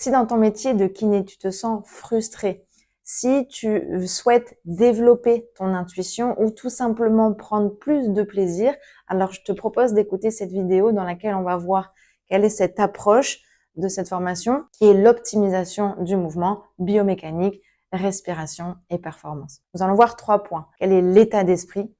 Si dans ton métier de kiné, tu te sens frustré, si tu souhaites développer ton intuition ou tout simplement prendre plus de plaisir, alors je te propose d'écouter cette vidéo dans laquelle on va voir quelle est cette approche de cette formation qui est l'optimisation du mouvement biomécanique, respiration et performance. Nous allons voir 3 points. Quel est l'état d'esprit,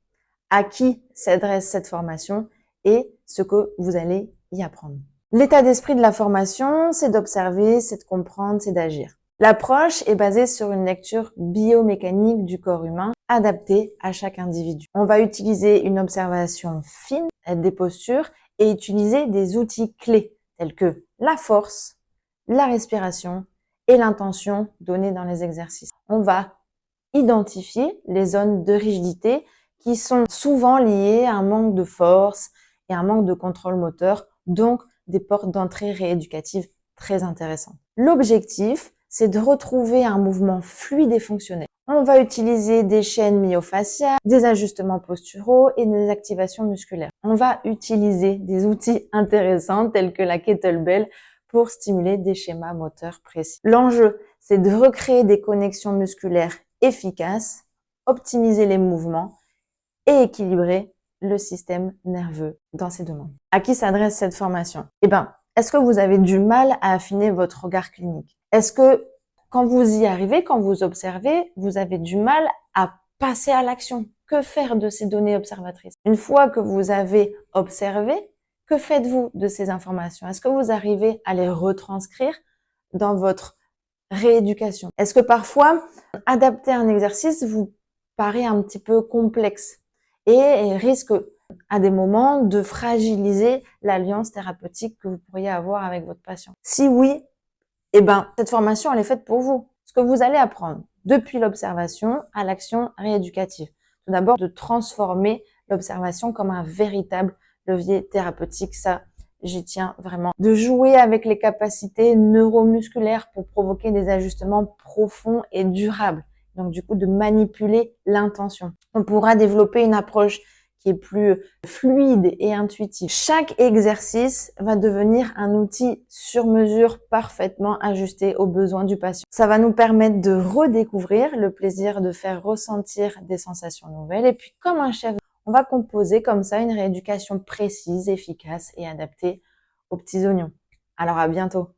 à qui s'adresse cette formation et ce que vous allez y apprendre. L'état d'esprit de la formation, c'est d'observer, c'est de comprendre, c'est d'agir. L'approche est basée sur une lecture biomécanique du corps humain adaptée à chaque individu. On va utiliser une observation fine des postures et utiliser des outils clés tels que la force, la respiration et l'intention donnée dans les exercices. On va identifier les zones de rigidité qui sont souvent liées à un manque de force et un manque de contrôle moteur, donc des portes d'entrée rééducatives très intéressantes. L'objectif, c'est de retrouver un mouvement fluide et fonctionnel. On va utiliser des chaînes myofasciales, des ajustements posturaux et des activations musculaires. On va utiliser des outils intéressants tels que la kettlebell pour stimuler des schémas moteurs précis. L'enjeu, c'est de recréer des connexions musculaires efficaces, optimiser les mouvements et équilibrer le système nerveux dans ces demandes. À qui s'adresse cette formation? Est-ce que vous avez du mal à affiner votre regard clinique? Est-ce que quand vous y arrivez, quand vous observez, vous avez du mal à passer à l'action? Que faire de ces données observatrices? Une fois que vous avez observé, que faites-vous de ces informations? Est-ce que vous arrivez à les retranscrire dans votre rééducation? Est-ce que parfois, adapter un exercice vous paraît un petit peu complexe et risque à des moments de fragiliser l'alliance thérapeutique que vous pourriez avoir avec votre patient? Si oui, cette formation, elle est faite pour vous. Ce que vous allez apprendre depuis l'observation à l'action rééducative. Tout d'abord, de transformer l'observation comme un véritable levier thérapeutique. Ça, j'y tiens vraiment. De jouer avec les capacités neuromusculaires pour provoquer des ajustements profonds et durables. Donc, du coup, de manipuler l'intention. On pourra développer une approche qui est plus fluide et intuitive. Chaque exercice va devenir un outil sur mesure parfaitement ajusté aux besoins du patient. Ça va nous permettre de redécouvrir le plaisir de faire ressentir des sensations nouvelles. Et puis, comme un chef, on va composer comme ça une rééducation précise, efficace et adaptée aux petits oignons. Alors, à bientôt.